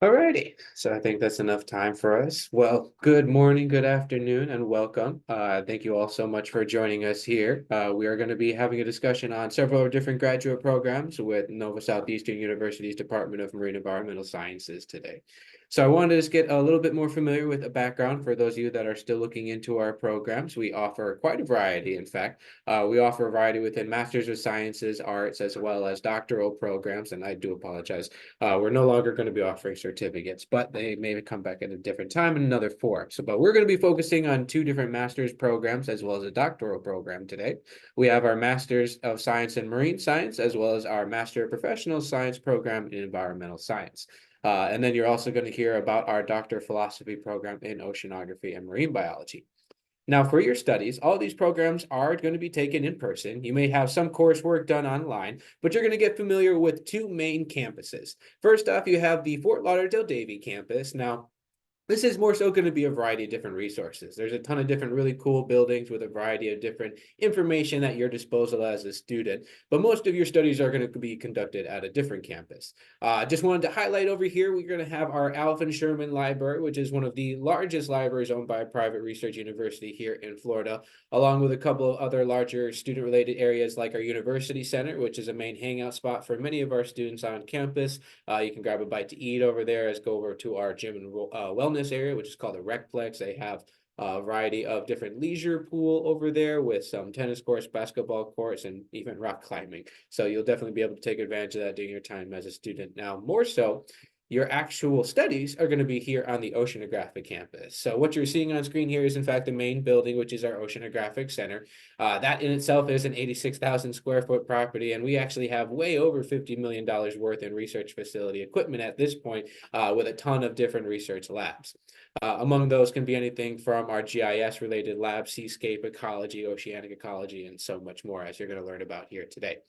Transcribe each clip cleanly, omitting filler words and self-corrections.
Alrighty, so I think that's enough time for us. Well, good morning, good afternoon, and welcome. Thank you all so much for joining us here. We are going to be having a discussion on several different graduate programs with Nova Southeastern University's Department of Marine Environmental Sciences today. So I wanted to just get a little bit more familiar with a background for those of you that are still looking into our programs. We offer quite a variety, in fact. We offer a variety within Masters of Sciences, Arts, as well as doctoral programs, and I do apologize. We're no longer going to be offering certificates, but they may come back at a different time in another form. But we're going to be focusing on two different master's programs as well as a doctoral program today. We have our Masters of Science in Marine Science, as well as our Master of Professional Science program in Environmental Science. And then you're also going to hear about our Doctor of Philosophy program in Oceanography and Marine Biology. Now, for your studies, all these programs are going to be taken in person. You may have some coursework done online, but you're going to get familiar with two main campuses. First off, you have the Fort Lauderdale-Davie campus. Now, this is more so going to be a variety of different resources. There's a ton of different really cool buildings with a variety of different information at your disposal as a student, but most of your studies are going to be conducted at a different campus. Just wanted to highlight over here, we're going to have our Alvin Sherman Library, which is one of the largest libraries owned by a private research university here in Florida, along with a couple of other larger student-related areas like our University Center, which is a main hangout spot for many of our students on campus. You can grab a bite to eat over there, as go over to our gym and wellness area, which is called the Recplex. They have a variety of different leisure pool over there with some tennis courts, basketball courts, and even rock climbing. So you'll definitely be able to take advantage of that during your time as a student. Now, more so, your actual studies are going to be here on the Oceanographic campus. So what you're seeing on screen here is in fact the main building, which is our Oceanographic Center. That in itself is an 86,000 square foot property, and we actually have way over $50 million worth in research facility equipment at this point, with a ton of different research labs. Among those can be anything from our GIS related labs, seascape ecology, oceanic ecology, and so much more, as you're going to learn about here today.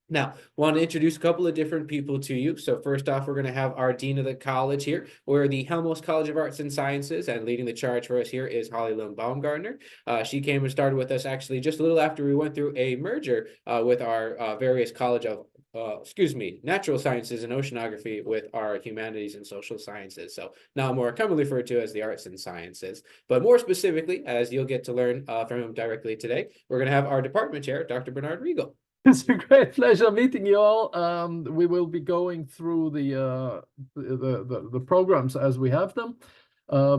Now, want to introduce a couple of different people to you. So first off, we're going to have our Dean of the College here. We're the Halmos College of Arts and Sciences, and leading the charge for us here is Holly Lynn Baumgartner. She came and started with us actually just a little after we went through a merger with our various College of Natural Sciences and Oceanography with our Humanities and Social Sciences. So now more commonly referred to as the Arts and Sciences. But more specifically, as you'll get to learn from him directly today, we're going to have our department chair, Dr. Bernard Riegel. It's a great pleasure meeting you all. We will be going through the programs as we have them.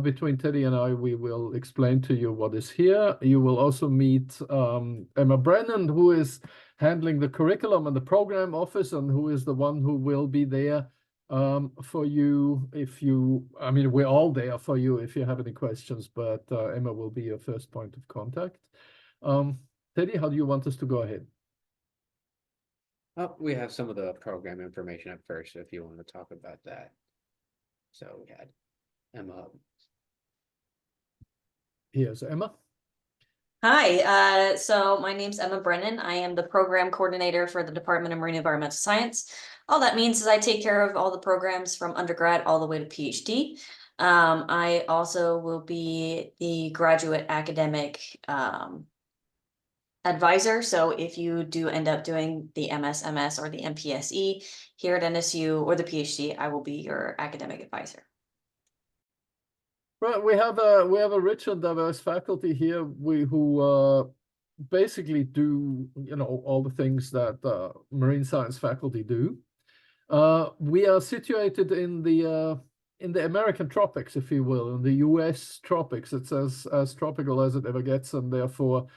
Between Teddy and I, we will explain to you what is here. You will also meet Emma Brennan, who is handling the curriculum and the program office, and who is the one who will be there for you I mean, we're all there for you if you have any questions, but Emma will be your first point of contact. Teddy, how do you want us to go ahead? Oh, we have some of the program information up first, if you want to talk about that. So we had Emma. Here's Emma. Hi, so my name's Emma Brennan. I am the program coordinator for the Department of Marine Environmental Science. All that means is I take care of all the programs from undergrad all the way to PhD. I also will be the graduate academic advisor. So if you do end up doing the MS or the MPSE here at NSU or the PhD, I will be your academic advisor. Right, we have a rich and diverse faculty here who basically do all the things that marine science faculty do. We are situated in the American tropics, if you will, in the U.S. tropics. It's as tropical as it ever gets, and therefore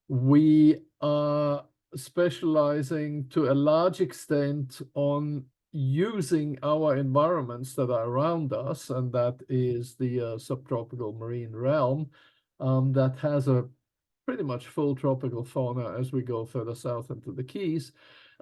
we are specializing to a large extent on using our environments that are around us, and that is the subtropical marine realm that has a pretty much full tropical fauna as we go further south into the Keys.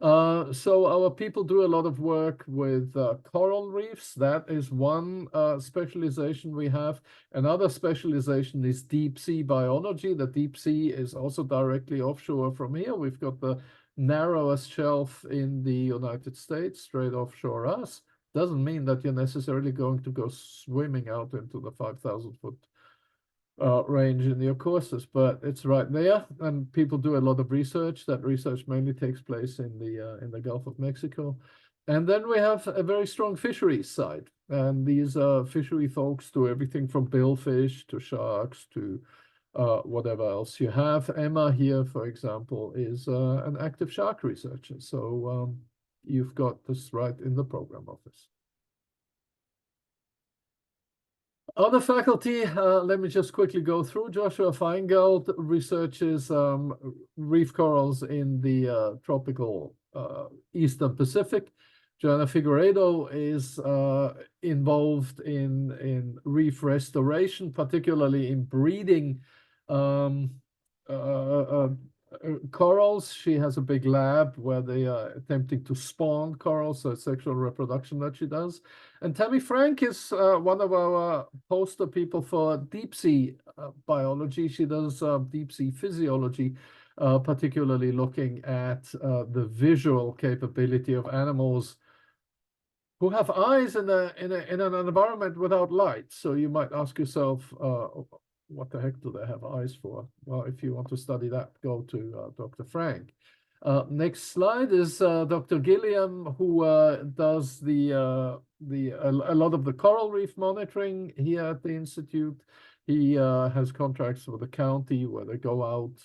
So our people do a lot of work with coral reefs. That is one specialization we have. Another specialization is deep sea biology. The deep sea is also directly offshore from here. We've got the narrowest shelf in the United States, straight offshore us. Doesn't mean that you're necessarily going to go swimming out into the 5,000-foot range in your courses, but it's right there, and people do a lot of research. That research mainly takes place in the Gulf of Mexico. And then we have a very strong fisheries side. And these fishery folks do everything from billfish to sharks to whatever else you have. Emma here, for example, is an active shark researcher. So you've got this right in the program office. Other faculty, let me just quickly go through. Joshua Feingold researches reef corals in the tropical Eastern Pacific. Joanna Figueiredo is involved in reef restoration, particularly in breeding corals. She has a big lab where they are attempting to spawn corals, so it's sexual reproduction that she does. And Tammy Frank is one of our poster people for deep sea biology. She does deep sea physiology, particularly looking at the visual capability of animals who have eyes in an environment without light. So you might ask yourself, what the heck do they have eyes for? Well, if you want to study that, go to Dr. Frank. Next slide is Dr. Gilliam, who does a lot of the coral reef monitoring here at the Institute. He has contracts with the county where they go out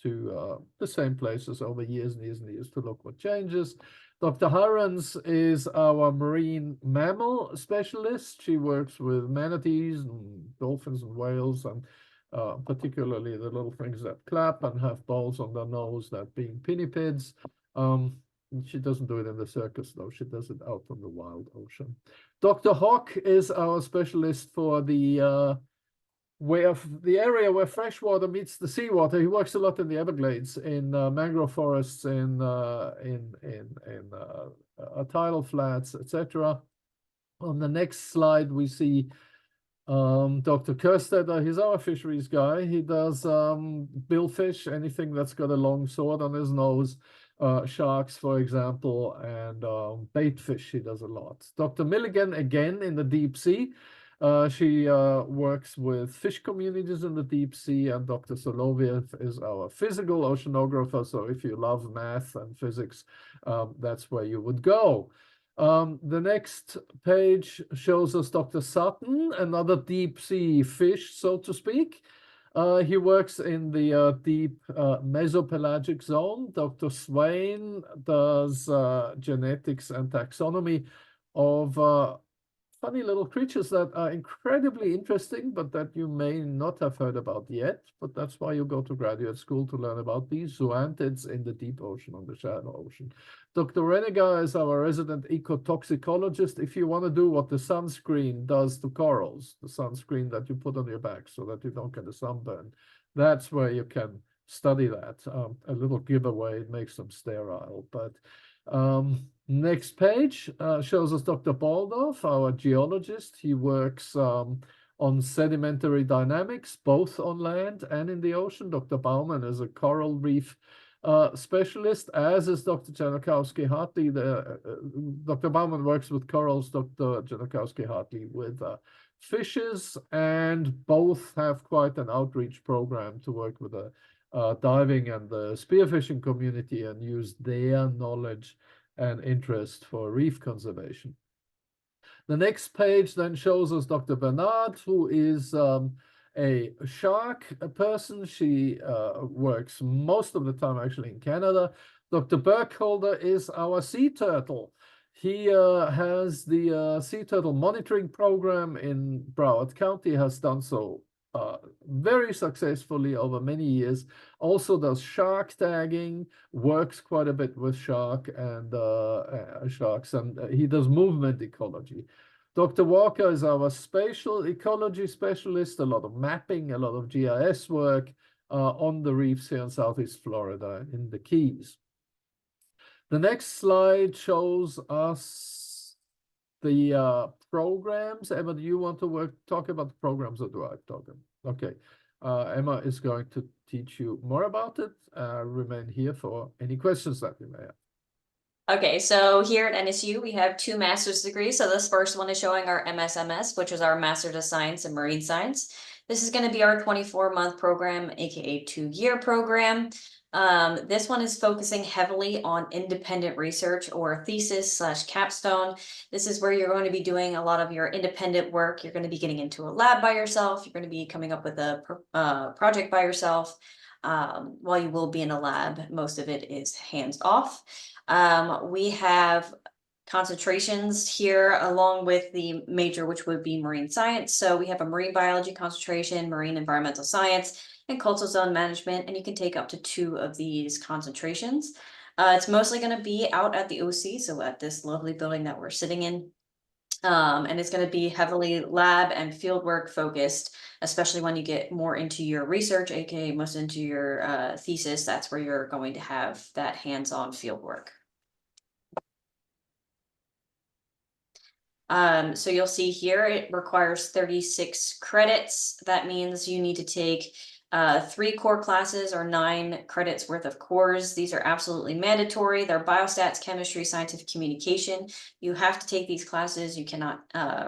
to the same places over years and years and years to look what changes. Dr. Harrens is our marine mammal specialist. She works with manatees and dolphins and whales, and particularly the little things that clap and have balls on their nose, that being pinnipeds. She doesn't do it in the circus, though. She does it out on the wild ocean. Dr. Hawk is our specialist for the area where freshwater meets the seawater. He works a lot in the Everglades, in mangrove forests, in tidal flats, etc. On the next slide, we see Dr. Kerstetter. He's our fisheries guy. He does billfish, anything that's got a long sword on his nose, sharks, for example, and baitfish. He does a lot. Dr. Milligan, again, in the deep sea. She works with fish communities in the deep sea, and Dr. Soloviev is our physical oceanographer. So if you love math and physics, that's where you would go. The next page shows us Dr. Sutton, another deep sea fish, so to speak. He works in the deep mesopelagic zone. Dr. Swain does genetics and taxonomy of funny little creatures that are incredibly interesting, but that you may not have heard about yet. But that's why you go to graduate school, to learn about these zoanthids in the deep ocean, on the shallow ocean. Dr. Reniger is our resident ecotoxicologist. If you want to do what the sunscreen does to corals, the sunscreen that you put on your back so that you don't get a sunburn, that's where you can study that. A little giveaway, it makes them sterile. But next page shows us Dr. Baldorf, our geologist. He works on sedimentary dynamics, both on land and in the ocean. Dr. Baumann is a coral reef specialist, as is Dr. Janukowski-Hartley. Dr. Baumann works with corals, Dr. Janukowski-Hartley with fishes, and both have quite an outreach program to work with the diving and the spearfishing community and use their knowledge and interest for reef conservation. The next page then shows us Dr. Bernard, who is a shark person. She works most of the time actually in Canada. Dr. Burkholder is our sea turtle. He has the sea turtle monitoring program in Broward County, has done so very successfully over many years. Also does shark tagging, works quite a bit with sharks, and he does movement ecology. Dr. Walker is our spatial ecology specialist, a lot of mapping, a lot of GIS work on the reefs here in Southeast Florida in the Keys. The next slide shows us the programs. Emma, do you want to talk about the programs, or do I talk? Okay. Emma is going to teach you more about it. Remain here for any questions that you may have. Okay, so here at NSU, we have 2 master's degrees. So this first one is showing our MSMS, which is our Master's of Science in Marine Science. This is going to be our 24-month program, aka 2-year program. This one is focusing heavily on independent research or thesis/capstone. This is where you're going to be doing a lot of your independent work. You're going to be getting into a lab by yourself. You're going to be coming up with a project by yourself. While you will be in a lab, most of it is hands off. We have concentrations here along with the major, which would be marine science. So we have a marine biology concentration, marine environmental science, and coastal zone management, and you can take up to 2 of these concentrations. It's mostly going to be out at the OC, so at this lovely building that we're sitting in. And it's going to be heavily lab and fieldwork focused, especially when you get more into your research, aka most into your thesis. That's where you're going to have that hands-on fieldwork. So you'll see here it requires 36 credits. That means you need to take 3 core classes or 9 credits worth of cores. These are absolutely mandatory. They're biostats, chemistry, scientific communication. You have to take these classes. You cannot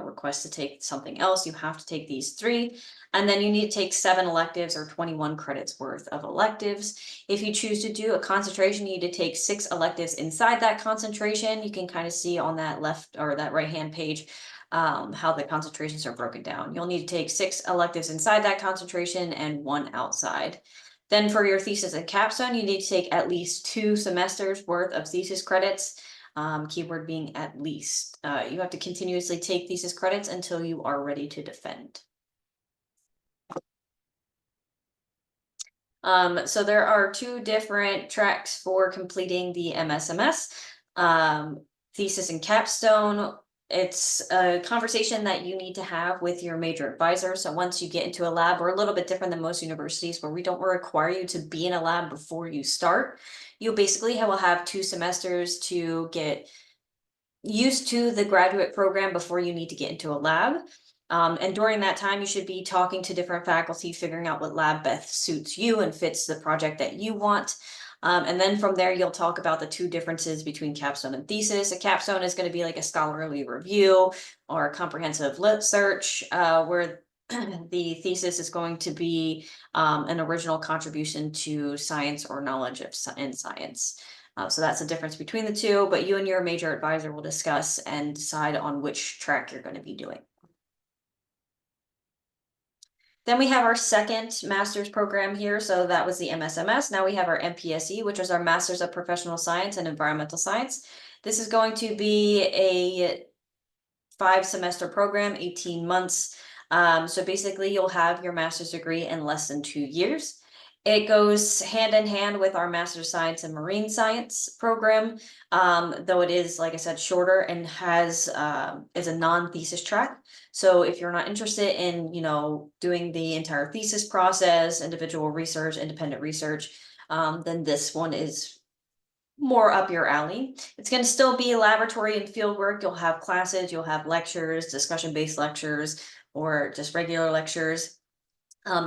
request to take something else. You have to take these 3. And then you need to take 7 electives or 21 credits worth of electives. If you choose to do a concentration, you need to take 6 electives inside that concentration. You can kind of see on that left or that right-hand page how the concentrations are broken down. You'll need to take 6 electives inside that concentration and 1 outside. Then for your thesis and capstone, you need to take at least 2 semesters worth of thesis credits. Keyword being at least. You have to continuously take thesis credits until you are ready to defend. So there are 2 different tracks for completing the MSMS, thesis and capstone. It's a conversation that you need to have with your major advisor. So once you get into a lab, we're a little bit different than most universities where we don't require you to be in a lab before you start. You basically will have 2 semesters to get used to the graduate program before you need to get into a lab. And during that time, you should be talking to different faculty, figuring out what lab best suits you and fits the project that you want. And then from there, you'll talk about the 2 differences between capstone and thesis. A capstone is going to be like a scholarly review or a comprehensive lit search, where the thesis is going to be an original contribution to science or knowledge of in science. So that's the difference between the 2, but you and your major advisor will discuss and decide on which track you're going to be doing. Then we have our second master's program here. So that was the MSMS. Now we have our MPSE, which is our Master's of Professional Science and Environmental Science. This is going to be a 5-semester program, 18 months. So basically you'll have your master's degree in less than 2 years. It goes hand in hand with our Master's of Science and Marine Science program, though it is, like I said, shorter and has is a non-thesis track. So if you're not interested in, doing the entire thesis process, individual research, independent research, then this one is more up your alley. It's going to still be laboratory and field work. You'll have classes, you'll have lectures, discussion-based lectures, or just regular lectures.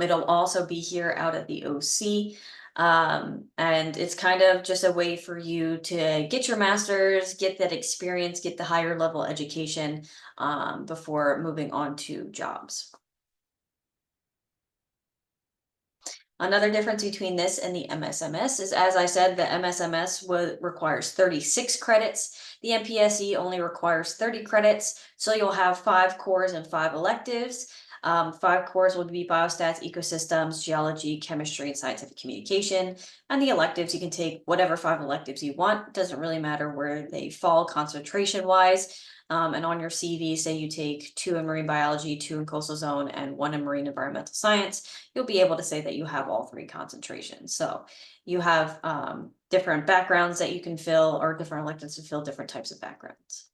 It'll also be here out at the OC. And it's kind of just a way for you to get your master's, get that experience, get the higher level education before moving on to jobs. Another difference between this and the MSMS is, as I said, the MSMS requires 36 credits. The MPSE only requires 30 credits. So you'll have 5 cores and 5 electives. 5 cores will be biostats, ecosystems, geology, chemistry, and scientific communication. And the electives, you can take whatever 5 electives you want. It doesn't really matter where they fall concentration-wise. And on your CV, say you take 2 in marine biology, 2 in coastal zone, and 1 in marine environmental science, you'll be able to say that you have all 3 concentrations. So you have different backgrounds that you can fill, or different electives to fill different types of backgrounds.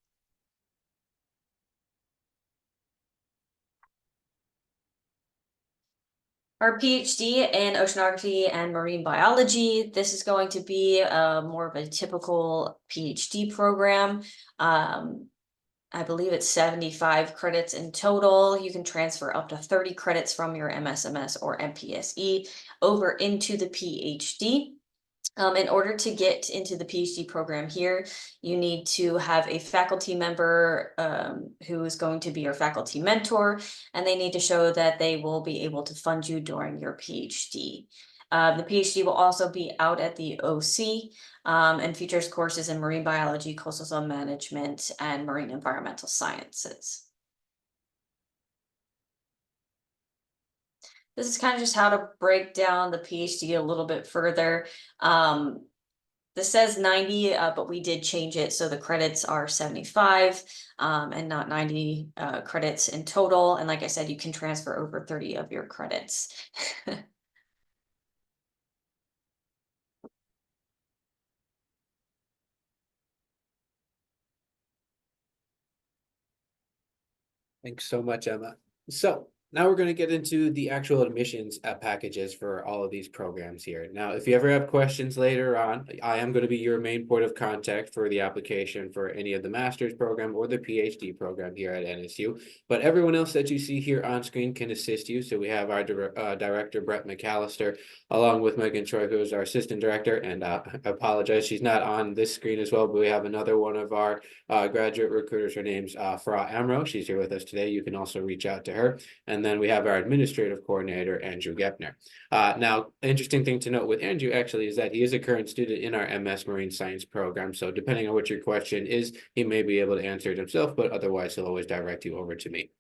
Our PhD in oceanography and marine biology. This is going to be more of a typical PhD program. I believe it's 75 credits in total. You can transfer up to 30 credits from your MSMS or MPSE over into the PhD. In order to get into the PhD program here, you need to have a faculty member who is going to be your faculty mentor, and they need to show that they will be able to fund you during your PhD. The PhD will also be out at the OC and features courses in marine biology, coastal zone management, and marine environmental sciences. This is kind of just how to break down the PhD a little bit further. This says 90, but we did change it, so the credits are 75 and not 90 credits in total. And like I said, you can transfer over 30 of your credits. Thanks so much, Emma. So now we're going to get into the actual admissions packages for all of these programs here. Now, if you ever have questions later on, I am going to be your main point of contact for the application for any of the master's program or the PhD program here at NSU. But everyone else that you see here on screen can assist you. So we have our director, Brett McAllister, along with Megan Troy, who is our assistant director. And I apologize, she's not on this screen as well, but we have another one of our graduate recruiters. Her name's Farah Amro. She's here with us today. You can also reach out to her. And then we have our administrative coordinator, Andrew Gepner. Now, interesting thing to note with Andrew actually is that he is a current student in our MS Marine Science program. So depending on what your question is, he may be able to answer it himself, but otherwise he'll always direct you over to me.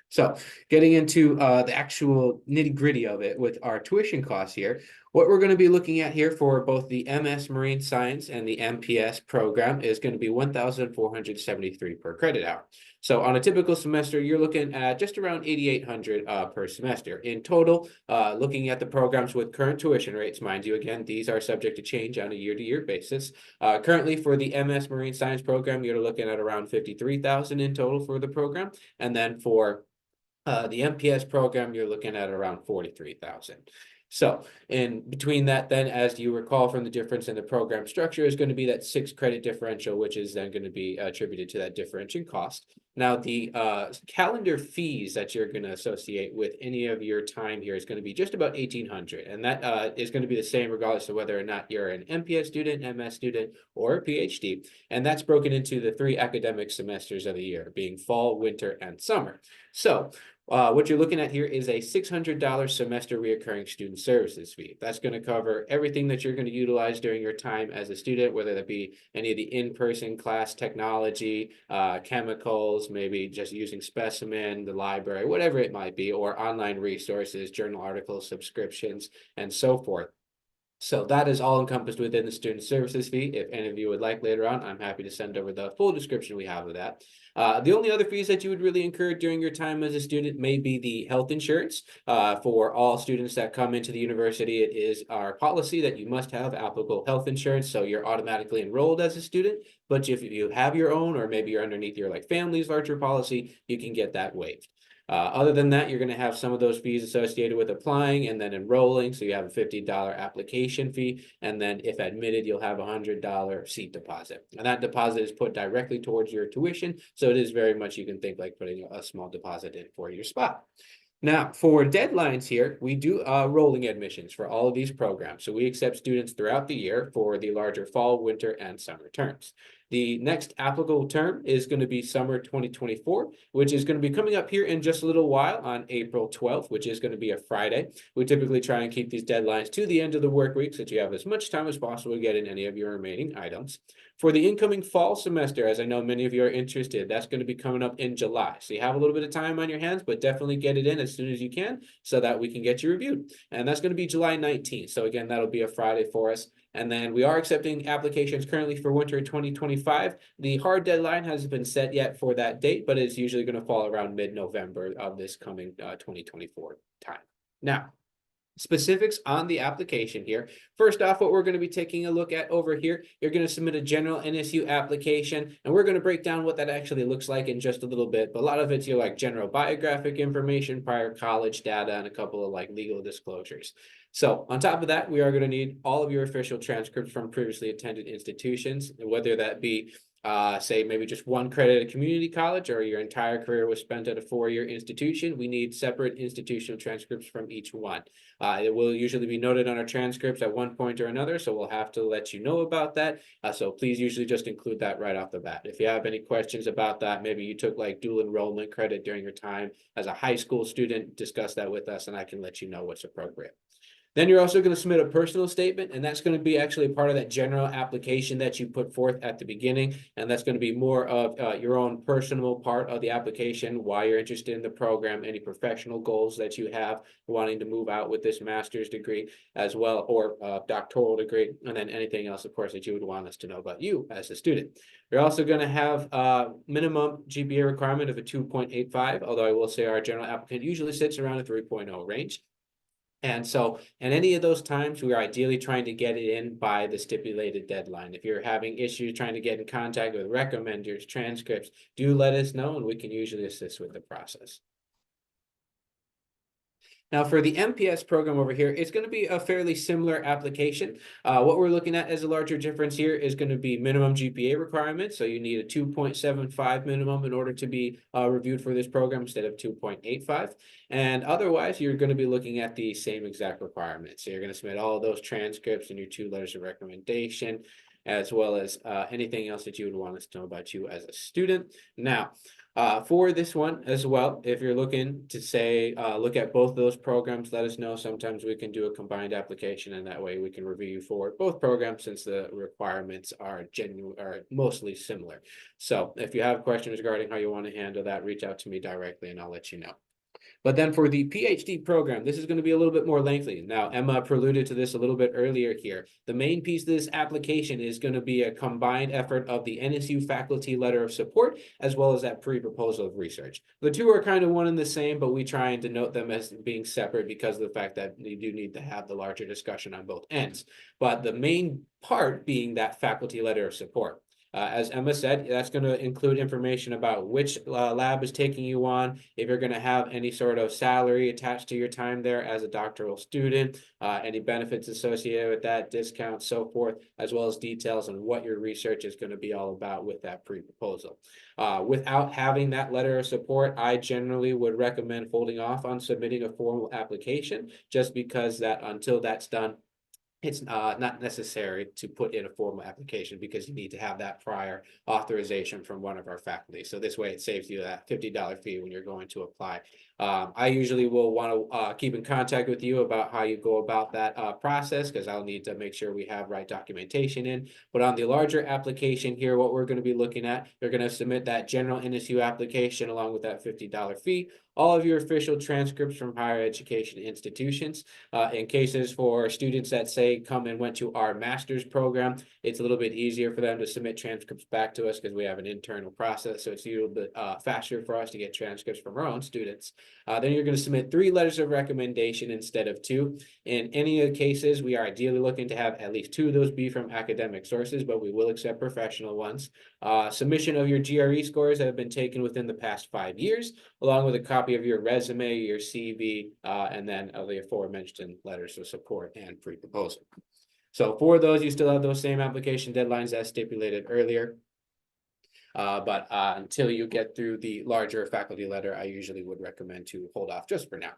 So getting into the actual nitty gritty of it with our tuition costs here, what we're going to be looking at here for both the MS Marine Science and the MPS program is going to be $1,473 per credit hour. So on a typical semester, you're looking at just around $8,800 per semester. In total, looking at the programs with current tuition rates, mind you, again, these are subject to change on a year-to-year basis. Currently for the MS Marine Science program, you're looking at around $53,000 in total for the program. And then for the MPS program, you're looking at around 43,000. So in between that, then, as you recall from the difference in the program structure, is going to be that 6 credit differential, which is then going to be attributed to that differential cost. Now, the calendar fees that you're going to associate with any of your time here is going to be just about $1,800. And that is going to be the same regardless of whether or not you're an MPS student, MS student, or a PhD. And that's broken into the 3 academic semesters of the year, being fall, winter, and summer. So what you're looking at here is a $600 semester reoccurring student services fee. That's going to cover everything that you're going to utilize during your time as a student, whether that be any of the in-person class technology, chemicals, maybe just using specimen, the library, whatever it might be, or online resources, journal articles, subscriptions, and so forth. So that is all encompassed within the student services fee. If any of you would like later on, I'm happy to send over the full description we have of that. The only other fees that you would really incur during your time as a student may be the health insurance. For all students that come into the university, it is our policy that you must have applicable health insurance, so you're automatically enrolled as a student. But if you have your own, or maybe you're underneath your family's larger policy, you can get that waived. Other than that, you're going to have some of those fees associated with applying and then enrolling. So you have a $50 application fee. And then if admitted, you'll have a $100 seat deposit. And that deposit is put directly towards your tuition. So it is very much, you can think like putting a small deposit in for your spot. Now, for deadlines here, we do rolling admissions for all of these programs. So we accept students throughout the year for the larger fall, winter, and summer terms. The next applicable term is going to be summer 2024, which is going to be coming up here in just a little while on April 12th, which is going to be a Friday. We typically try and keep these deadlines to the end of the work week so that you have as much time as possible to get in any of your remaining items. For the incoming fall semester, as I know many of you are interested, that's going to be coming up in July. So you have a little bit of time on your hands, but definitely get it in as soon as you can so that we can get you reviewed. And that's going to be July 19th. So again, that'll be a Friday for us. And then we are accepting applications currently for winter 2025. The hard deadline hasn't been set yet for that date, but it's usually going to fall around mid-November of this coming 2024 time. Now, specifics on the application here. First off, what we're going to be taking a look at over here, you're going to submit a general NSU application, and we're going to break down what that actually looks like in just a little bit. But a lot of it's your general biographic information, prior college data, and a couple of legal disclosures. So on top of that, we are going to need all of your official transcripts from previously attended institutions, whether that be say maybe just 1 credit at a community college or your entire career was spent at a 4-year institution. We need separate institutional transcripts from each one. It will usually be noted on our transcripts at one point or another, so we'll have to let you know about that. So please usually just include that right off the bat. If you have any questions about that, maybe you took dual enrollment credit during your time as a high school student, discuss that with us and I can let you know what's appropriate. Then you're also going to submit a personal statement, and that's going to be actually part of that general application that you put forth at the beginning. And that's going to be more of your own personal part of the application, why you're interested in the program, any professional goals that you have wanting to move out with this master's degree as well, or doctoral degree, and then anything else, of course, that you would want us to know about you as a student. You're also going to have a minimum GPA requirement of a 2.85, although I will say our general applicant usually sits around a 3.0 range. And so, in any of those times, we are ideally trying to get it in by the stipulated deadline. If you're having issues trying to get in contact with recommenders, transcripts, do let us know, and we can usually assist with the process. Now, for the MPS program over here, it's going to be a fairly similar application. What we're looking at as a larger difference here is going to be minimum GPA requirements. So you need a 2.75 minimum in order to be reviewed for this program instead of 2.85. And otherwise, you're going to be looking at the same exact requirements. So you're going to submit all of those transcripts and your 2 letters of recommendation, as well as anything else that you would want us to know about you as a student. Now, for this one as well, if you're looking to say, look at both of those programs, let us know. Sometimes we can do a combined application, and that way we can review you for both programs since the requirements are mostly similar. So if you have questions regarding how you want to handle that, reach out to me directly and I'll let you know. But then for the PhD program, this is going to be a little bit more lengthy. Now, Emma preluded to this a little bit earlier here. The main piece of this application is going to be a combined effort of the NSU faculty letter of support, as well as that pre-proposal of research. The two are kind of one and the same, but we try and denote them as being separate because of the fact that you do need to have the larger discussion on both ends. But the main part being that faculty letter of support. As Emma said, that's going to include information about which lab is taking you on, if you're going to have any sort of salary attached to your time there as a doctoral student, any benefits associated with that, discounts, so forth, as well as details on what your research is going to be all about with that pre-proposal. Without having that letter of support, I generally would recommend holding off on submitting a formal application, just because that until that's done, it's not necessary to put in a formal application because you need to have that prior authorization from one of our faculty. So this way it saves you that $50 fee when you're going to apply. I usually will want to keep in contact with you about how you go about that process, because I'll need to make sure we have right documentation in. But on the larger application here, what we're going to be looking at, you're going to submit that general NSU application along with that $50 fee, all of your official transcripts from higher education institutions. In cases for students that say come and went to our master's program, it's a little bit easier for them to submit transcripts back to us because we have an internal process. So it's a little bit faster for us to get transcripts from our own students. Then you're going to submit 3 letters of recommendation instead of 2. In any of the cases, we are ideally looking to have at least 2 of those be from academic sources, but we will accept professional ones. Submission of your GRE scores that have been taken within the past 5 years, along with a copy of your resume, your CV, and then the aforementioned letters of support and pre-proposal. So for those, you still have those same application deadlines as stipulated earlier. But until you get through the larger faculty letter, I usually would recommend to hold off just for now.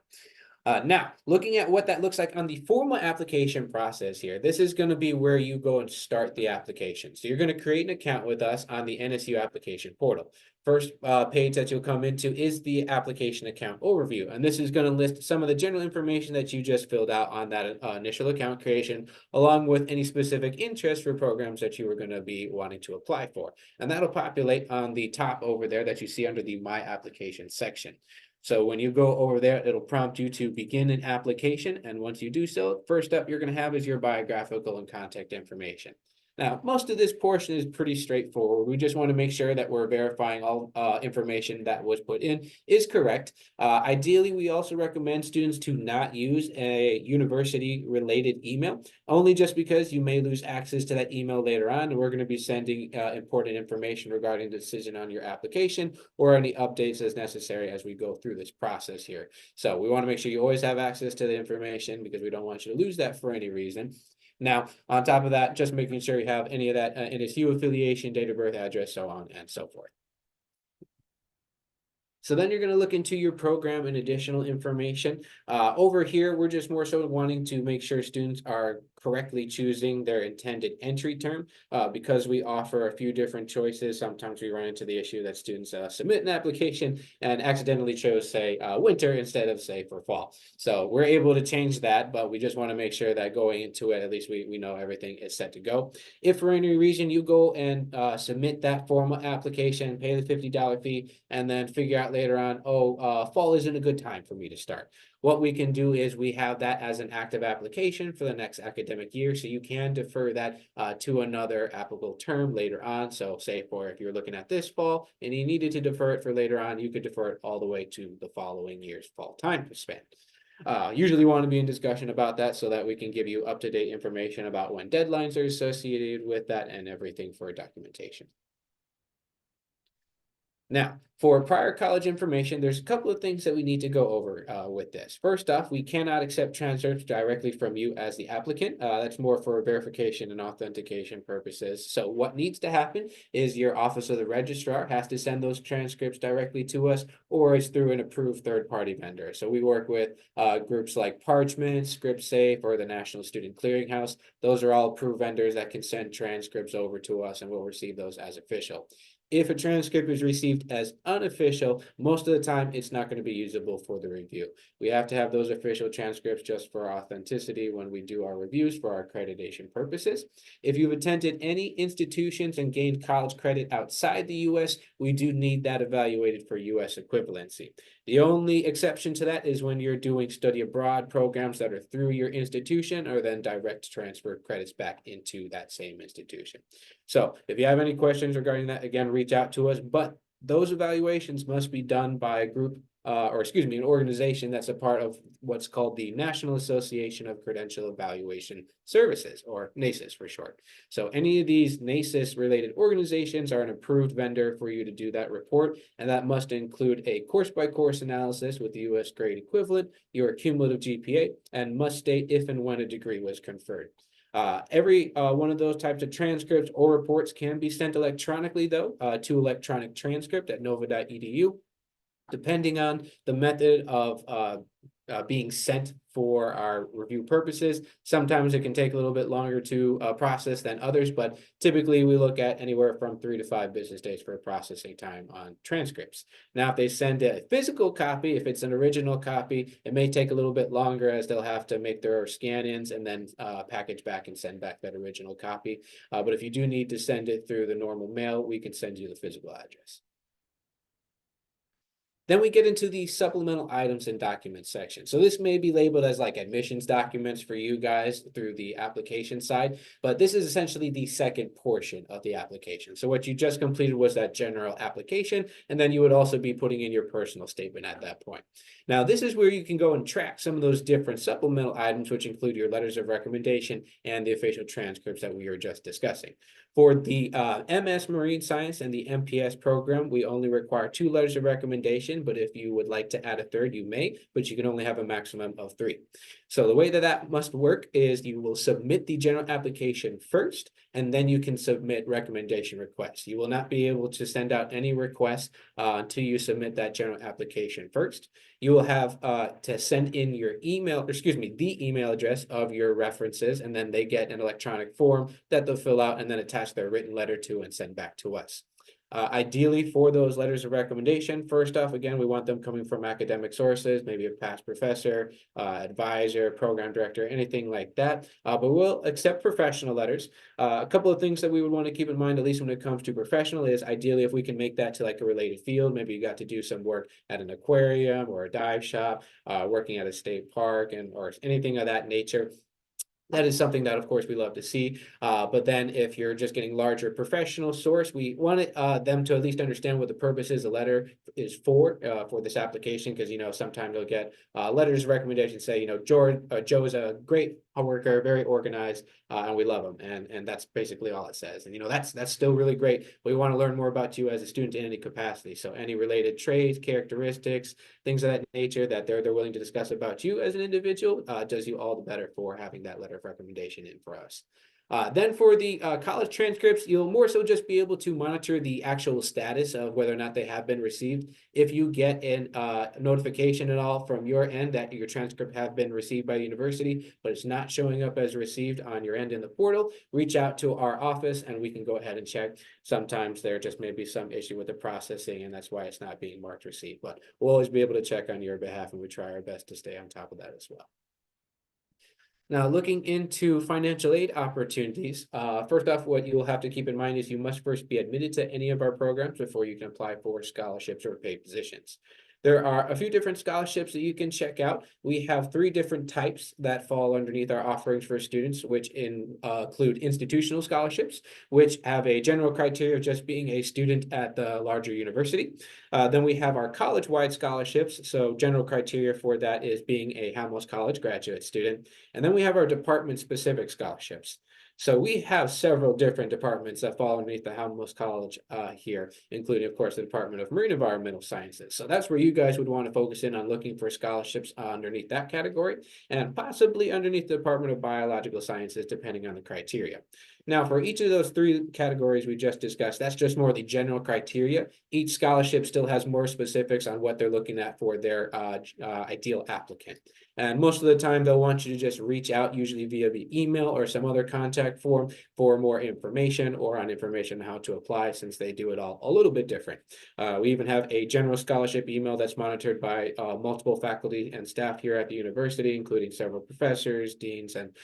Now, looking at what that looks like on the formal application process here, this is going to be where you go and start the application. So you're going to create an account with us on the NSU application portal. First page that you'll come into is the application account overview. And this is going to list some of the general information that you just filled out on that initial account creation, along with any specific interest for programs that you are going to be wanting to apply for. And that'll populate on the top over there that you see under the My Application section. So when you go over there, it'll prompt you to begin an application. And once you do so, first up you're going to have is your biographical and contact information. Now, most of this portion is pretty straightforward. We just want to make sure that we're verifying all information that was put in is correct. Ideally, we also recommend students to not use a university-related email, only just because you may lose access to that email later on, and we're going to be sending important information regarding the decision on your application or any updates as necessary as we go through this process here. So we want to make sure you always have access to the information because we don't want you to lose that for any reason. Now, on top of that, just making sure you have any of that NSU affiliation, date of birth, address, so on and so forth. So then you're going to look into your program and additional information. Over here, we're just more so wanting to make sure students are correctly choosing their intended entry term. Because we offer a few different choices, sometimes we run into the issue that students submit an application and accidentally chose, say, winter instead of, say, for fall. So we're able to change that, but we just want to make sure that going into it, at least we know everything is set to go. If for any reason you go and submit that formal application, pay the $50 fee, and then figure out later on, fall isn't a good time for me to start. What we can do is we have that as an active application for the next academic year, so you can defer that to another applicable term later on. So say for if you're looking at this fall and you needed to defer it for later on, you could defer it all the way to the following year's fall time span. Usually want to be in discussion about that so that we can give you up-to-date information about when deadlines are associated with that and everything for documentation. Now, for prior college information, there's a couple of things that we need to go over with this. First off, we cannot accept transcripts directly from you as the applicant. That's more for verification and authentication purposes. So what needs to happen is your Office of the Registrar has to send those transcripts directly to us, or it's through an approved third-party vendor. So we work with groups like Parchment, ScriptSafe, or the National Student Clearinghouse. Those are all approved vendors that can send transcripts over to us, and we'll receive those as official. If a transcript is received as unofficial, most of the time it's not going to be usable for the review. We have to have those official transcripts just for authenticity when we do our reviews for our accreditation purposes. If you've attended any institutions and gained college credit outside the U.S., we do need that evaluated for U.S. equivalency. The only exception to that is when you're doing study abroad programs that are through your institution or then direct transfer credits back into that same institution. So if you have any questions regarding that, again, reach out to us, but those evaluations must be done by a group an organization that's a part of what's called the National Association of Credential Evaluation Services, or NACES for short. So any of these NACES related organizations are an approved vendor for you to do that report, and that must include a course-by-course analysis with the U.S. grade equivalent, your cumulative GPA, and must state if and when a degree was conferred. Every one of those types of transcripts or reports can be sent electronically, though, to electronictranscript@nova.edu. Depending on the method of being sent for our review purposes, sometimes it can take a little bit longer to process than others, but typically we look at anywhere from 3 to 5 business days for processing time on transcripts. Now, if they send a physical copy, if it's an original copy, it may take a little bit longer as they'll have to make their scan-ins and then package back and send back that original copy. But if you do need to send it through the normal mail, we can send you the physical address. Then we get into the supplemental items and documents section. So this may be labeled as like admissions documents for you guys through the application side, but this is essentially the second portion of the application. So what you just completed was that general application, and then you would also be putting in your personal statement at that point. Now, this is where you can go and track some of those different supplemental items, which include your letters of recommendation and the official transcripts that we were just discussing. For the MS Marine Science and the MPS program, we only require 2 letters of recommendation, but if you would like to add a third, you may, but you can only have a maximum of 3. So the way that must work is you will submit the general application first, and then you can submit recommendation requests. You will not be able to send out any requests until you submit that general application first. You will have to send in your the email address of your references, and then they get an electronic form that they'll fill out and then attach their written letter to and send back to us. Ideally, for those letters of recommendation, first off, again, we want them coming from academic sources, maybe a past professor, advisor, program director, anything like that. But we'll accept professional letters. A couple of things that we would want to keep in mind, at least when it comes to professional, is ideally if we can make that to like a related field. Maybe you got to do some work at an aquarium or a dive shop, working at a state park, or anything of that nature. That is something that, of course, we love to see. But then if you're just getting larger professional source, we want them to at least understand what the purpose is. The letter is for this application, because, sometimes they'll get letters of recommendation say, Joe is a great worker, very organized, and we love him. And that's basically all it says. And, that's still really great. We want to learn more about you as a student in any capacity. So any related traits, characteristics, things of that nature that they're willing to discuss about you as an individual does you all the better for having that letter of recommendation in for us. Then for the college transcripts, you'll more so just be able to monitor the actual status of whether or not they have been received. If you get a notification at all from your end that your transcript have been received by the university, but it's not showing up as received on your end in the portal, reach out to our office and we can go ahead and check. Sometimes there just may be some issue with the processing and that's why it's not being marked received, but we'll always be able to check on your behalf and we try our best to stay on top of that as well. Now, looking into financial aid opportunities, first off, what you will have to keep in mind is you must first be admitted to any of our programs before you can apply for scholarships or paid positions. There are a few different scholarships that you can check out. We have 3 different types that fall underneath our offerings for students, which include institutional scholarships, which have a general criteria of just being a student at the larger university. Then we have our college-wide scholarships. So general criteria for that is being a Halmos College graduate student. And then we have our department-specific scholarships. So we have several different departments that fall underneath the Halmos College here, including, of course, the Department of Marine Environmental Sciences. So that's where you guys would want to focus in on looking for scholarships underneath that category, and possibly underneath the Department of Biological Sciences, depending on the criteria. Now, for each of those 3 categories we just discussed, that's just more the general criteria. Each scholarship still has more specifics on what they're looking at for their ideal applicant. And most of the time, they'll want you to just reach out, usually via the email or some other contact form for more information or on information on how to apply, since they do it all a little bit different. We even have a general scholarship email that's monitored by multiple faculty and staff here at the university, including several professors, deans, and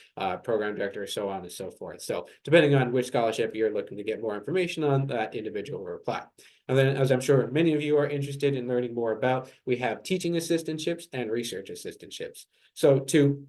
program directors, so on and so forth. So depending on which scholarship you're looking to get more information on, that individual will reply. And then, as I'm sure many of you are interested in learning more about, we have teaching assistantships and research assistantships. So to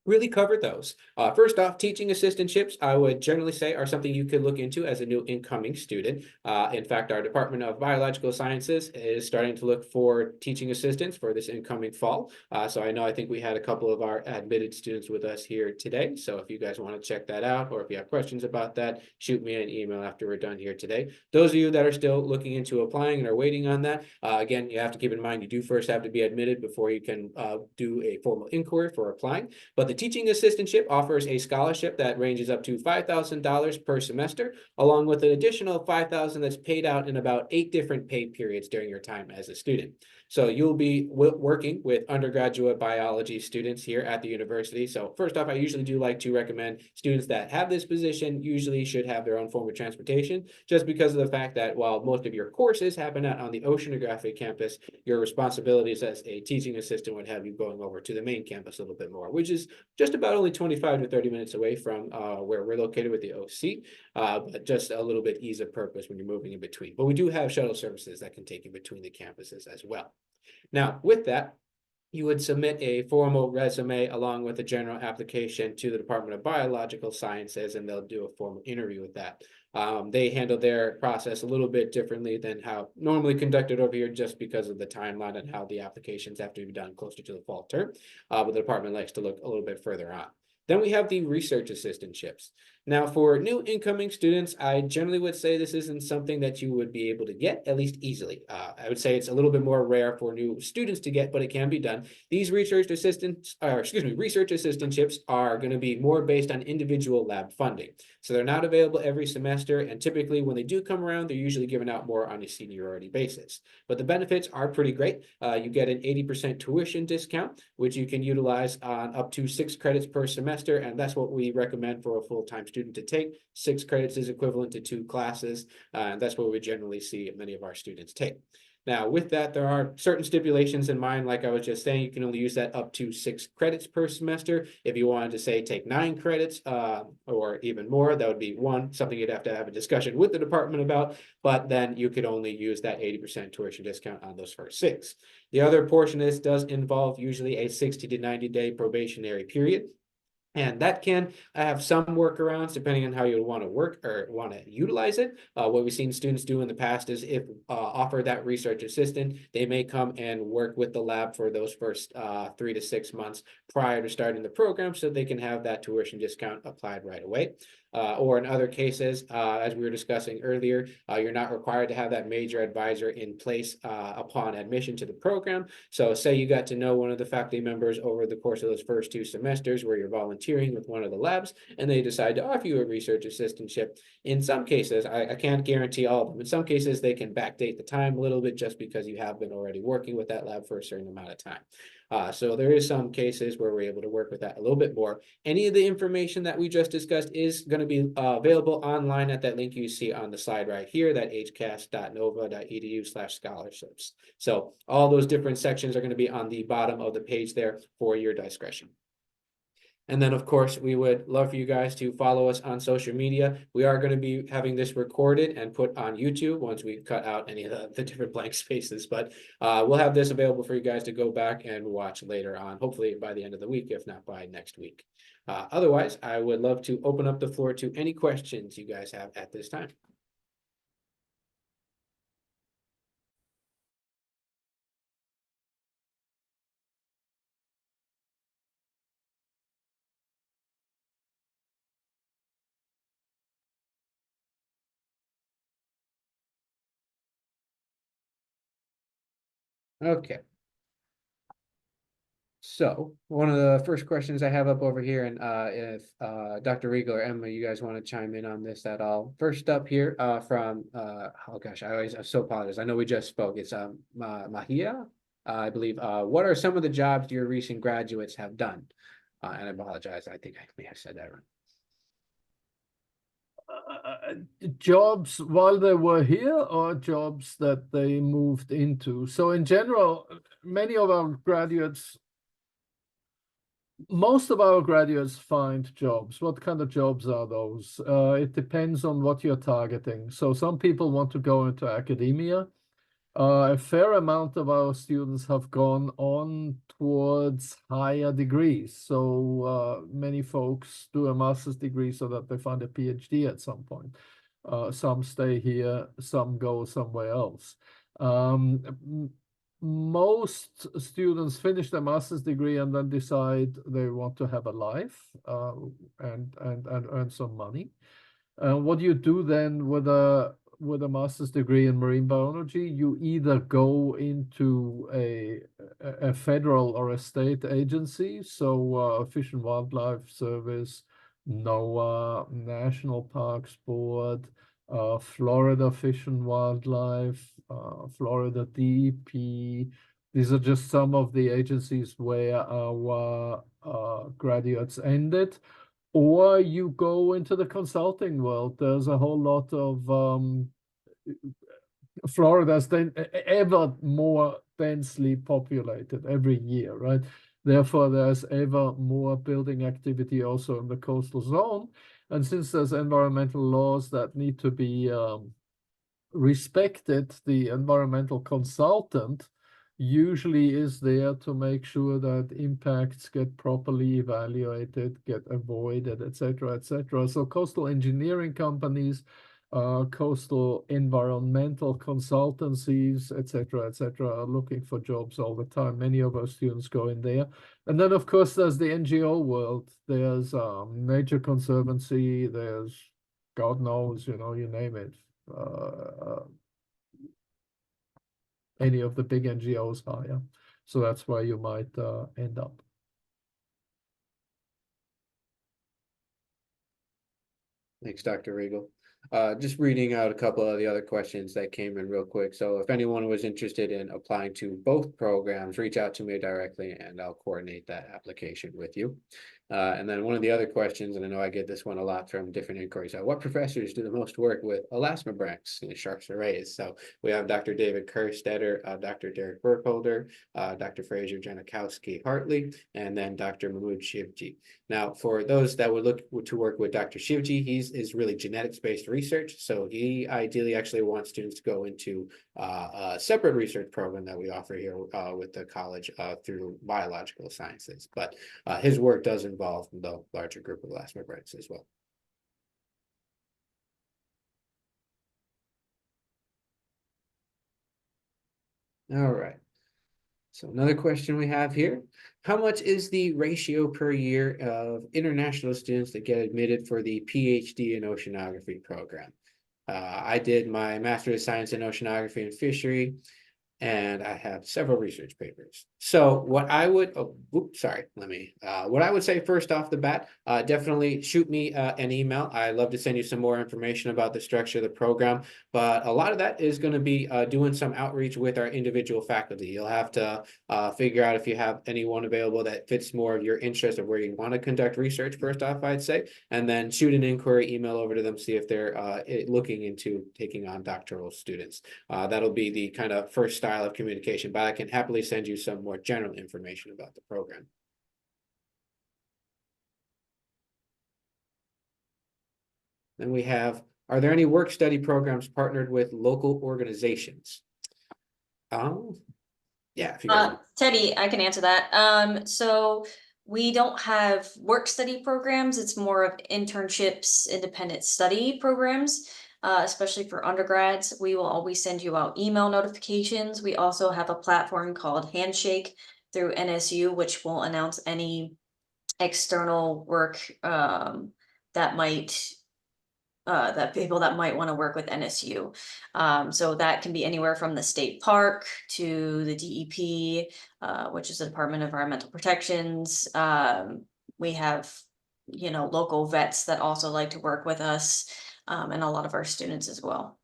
really cover those. First off, teaching assistantships, I would generally say, are something you could look into as a new incoming student. In fact, our Department of Biological Sciences is starting to look for teaching assistants for this incoming fall. So I think we had a couple of our admitted students with us here today. So if you guys want to check that out, or if you have questions about that, shoot me an email after we're done here today. Those of you that are still looking into applying and are waiting on that, again, you have to keep in mind, you do first have to be admitted before you can do a formal inquiry for applying. But the teaching assistantship offers a scholarship that ranges up to $5,000 per semester, along with an additional $5,000 that's paid out in about 8 different pay periods during your time as a student. So you'll be working with undergraduate biology students here at the university. So first off, I usually do like to recommend students that have this position usually should have their own form of transportation, just because of the fact that while most of your courses happen out on the oceanographic campus, your responsibilities as a teaching assistant would have you going over to the main campus a little bit more, which is just about only 25 to 30 minutes away from where we're located with the OC, but just a little bit ease of purpose when you're moving in between. But we do have shuttle services that can take you between the campuses as well. Now, with that, you would submit a formal resume along with a general application to the Department of Biological Sciences, and they'll do a formal interview with that. They handle their process a little bit differently than how normally conducted over here, just because of the timeline and how the applications have to be done closer to the fall term. But the department likes to look a little bit further on. Then we have the research assistantships. Now, for new incoming students, I generally would say this isn't something that you would be able to get, at least easily. I would say it's a little bit more rare for new students to get, but it can be done. These research assistantships are going to be more based on individual lab funding. So they're not available every semester, and typically when they do come around, they're usually given out more on a seniority basis. But the benefits are pretty great. You get an 80% tuition discount, which you can utilize on up to 6 credits per semester, and that's what we recommend for a full-time student to take. 6 credits is equivalent to 2 classes, and that's what we generally see many of our students take. Now, with that, there are certain stipulations in mind. Like I was just saying, you can only use that up to 6 credits per semester. If you wanted to say take 9 credits or even more, that would be something you'd have to have a discussion with the department about, but then you could only use that 80% tuition discount on those first 6. The other portion of this does involve usually a 60 to 90-day probationary period. And that can have some workarounds depending on how you want to work or want to utilize it. What we've seen students do in the past is if offered that research assistant, they may come and work with the lab for those first 3 to 6 months prior to starting the program so they can have that tuition discount applied right away. or in other cases, as we were discussing earlier, you're not required to have that major advisor in place upon admission to the program. So say you got to know one of the faculty members over the course of those first 2 semesters where you're volunteering with one of the labs, and they decide to offer you a research assistantship. In some cases, I can't guarantee all of them. In some cases, they can backdate the time a little bit just because you have been already working with that lab for a certain amount of time. So there is some cases where we're able to work with that a little bit more. Any of the information that we just discussed is going to be available online at that link you see on the slide right here, that hcast.nova.edu/scholarships. So all those different sections are going to be on the bottom of the page there for your discretion. And then, of course, we would love for you guys to follow us on social media. We are going to be having this recorded and put on YouTube once we cut out any of the different blank spaces. But we'll have this available for you guys to go back and watch later on, hopefully by the end of the week, if not by next week. Otherwise, I would love to open up the floor to any questions you guys have at this time. Okay. So one of the first questions I have up over here, and if Dr. Riegel or Emma, you guys want to chime in on this at all. First up here from, oh gosh, I so apologize. I know we just spoke. It's Mahia, I believe. What are some of the jobs your recent graduates have done? And I apologize. I think I may have said that wrong. Jobs while they were here or jobs that they moved into? So in general, many of our graduates, most of our graduates find jobs. What kind of jobs are those? It depends on what you're targeting. So some people want to go into academia. A fair amount of our students have gone on towards higher degrees. So many folks do a master's degree so that they find a PhD at some point. Some stay here, some go somewhere else. Most students finish their master's degree and then decide they want to have a life and earn some money. What do you do then with a master's degree in marine biology? You either go into a federal or a state agency, so Fish and Wildlife Service, NOAA, National Parks Board, Florida Fish and Wildlife, Florida DEP. These are just some of the agencies where our graduates ended. Or you go into the consulting world. There's a whole lot of Florida's then ever more densely populated every year, right? Therefore, there's ever more building activity also in the coastal zone. And since there's environmental laws that need to be respected, the environmental consultant usually is there to make sure that impacts get properly evaluated, get avoided, etc., etc. So coastal engineering companies, coastal environmental consultancies, etc., etc., are looking for jobs all the time. Many of our students go in there. And then, of course, there's the NGO world. There's Nature Conservancy. There's, God knows, you know, you name it. Any of the big NGOs hire. So that's where you might end up. Thanks, Dr. Riegel. Just reading out a couple of the other questions that came in real quick. So if anyone was interested in applying to both programs, reach out to me directly and I'll coordinate that application with you. And then one of the other questions, and I know I get this one a lot from different inquiries, what professors do the most work with elasmobranchs in sharks or rays? So we have Dr. David Kerstetter, Dr. Derek Burkholder, Dr. Fraser Janikowski Hartley, and then Dr. Mahmoud Shivji. Now, for those that would look to work with Dr. Shivji, is really genetics-based research. So he ideally actually wants students to go into a separate research program that we offer here with the college through biological sciences. But his work does involve the larger group of elasmobranchs as well. All right. So another question we have here, how much is the ratio per year of international students that get admitted for the PhD in oceanography program? I did my Master of Science in Oceanography and Fishery, and I have several research papers. So what I would, what I would say first off the bat, definitely shoot me an email. I'd love to send you some more information about the structure of the program, but a lot of that is going to be doing some outreach with our individual faculty. You'll have to figure out if you have anyone available that fits more of your interest of where you want to conduct research first off, I'd say, and then shoot an inquiry email over to them, see if they're looking into taking on doctoral students. That'll be the kind of first style of communication, but I can happily send you some more general information about the program. Then we have, are there any work study programs partnered with local organizations? Yeah, if you guys Teddy, I can answer that. So we don't have work study programs. It's more of internships, independent study programs, especially for undergrads. We will always send you out email notifications. We also have a platform called Handshake through NSU, which will announce any external work that might that people that might want to work with NSU. So that can be anywhere from the state park to the DEP, which is the Department of Environmental Protections. We have, local vets that also like to work with us, and a lot of our students as well.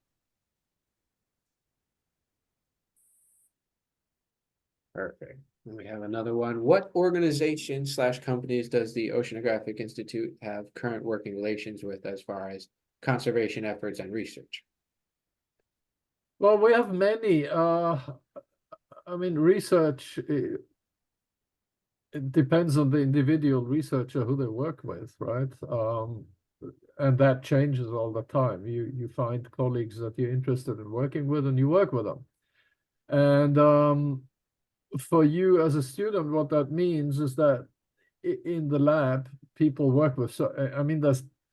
Perfect. And we have another one. What organization / companies does the Oceanographic Institute have current working relations with as far as conservation efforts and research? Well, we have many. Research, it depends on the individual researcher who they work with, right? And that changes all the time. You find colleagues that you're interested in working with, and you work with them. And for you as a student, what that means is that in the lab, people work with. So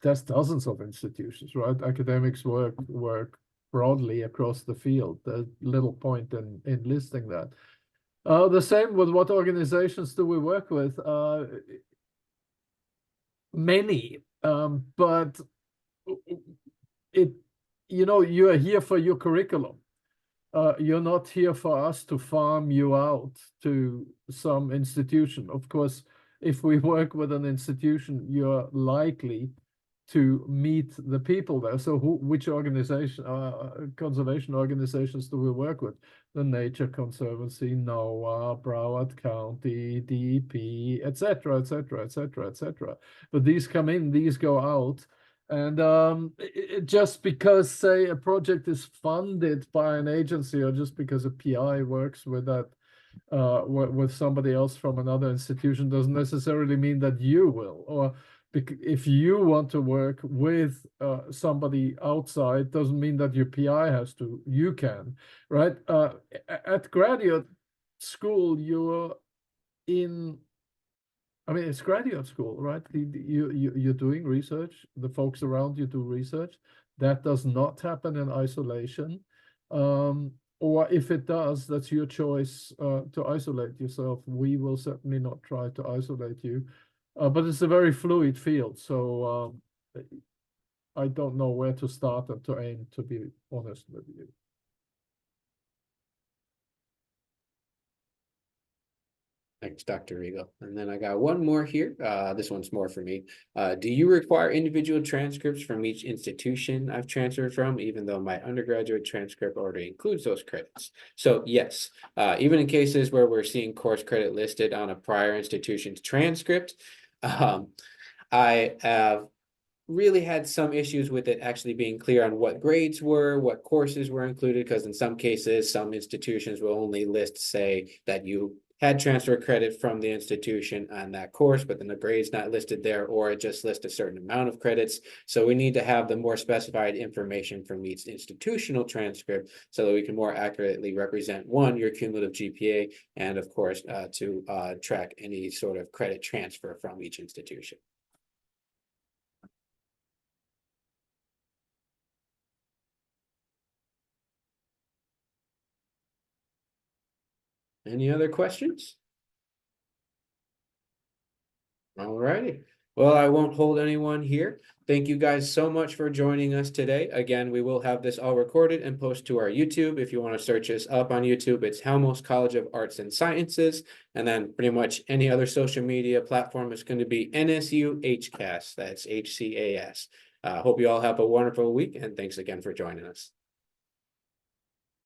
there's dozens of institutions, right? Academics work broadly across the field. There's little point in listing that. The same with what organizations do we work with? Many, but you are here for your curriculum. You're not here for us to farm you out to some institution. Of course, if we work with an institution, you're likely to meet the people there. So which organization, conservation organizations do we work with? The Nature Conservancy, NOAA, Broward County, DEP, etc., etc., etc., etc. But these come in, these go out. And just because, say, a project is funded by an agency, or just because a PI works with that, with somebody else from another institution, doesn't necessarily mean that you will. Or if you want to work with somebody outside, doesn't mean that your PI has to. You can, right? At graduate school, you're in. It's graduate school, right? You're doing research. The folks around you do research. That does not happen in isolation. Or if it does, that's your choice to isolate yourself. We will certainly not try to isolate you. But it's a very fluid field. So I don't know where to start and to aim, to be honest with you. Thanks, Dr. Riegel. And then I got one more here. This one's more for me. Do you require individual transcripts from each institution I've transferred from, even though my undergraduate transcript already includes those credits? So yes, even in cases where we're seeing course credit listed on a prior institution's transcript, I have really had some issues with it actually being clear on what grades were, what courses were included, because in some cases, some institutions will only list, say, that you had transfer credit from the institution on that course, but then the grade's not listed there, or it just lists a certain amount of credits. So we need to have the more specified information from each institutional transcript so that we can more accurately represent, one, your cumulative GPA, and of course, to track any sort of credit transfer from each institution. Any other questions? All righty. Well, I won't hold anyone here. Thank you guys so much for joining us today. Again, we will have this all recorded and post to our YouTube. If you want to search us up on YouTube, it's Halmos College of Arts and Sciences. And then pretty much any other social media platform is going to be NSU HCAS. That's HCAS. Hope you all have a wonderful week, and thanks again for joining us.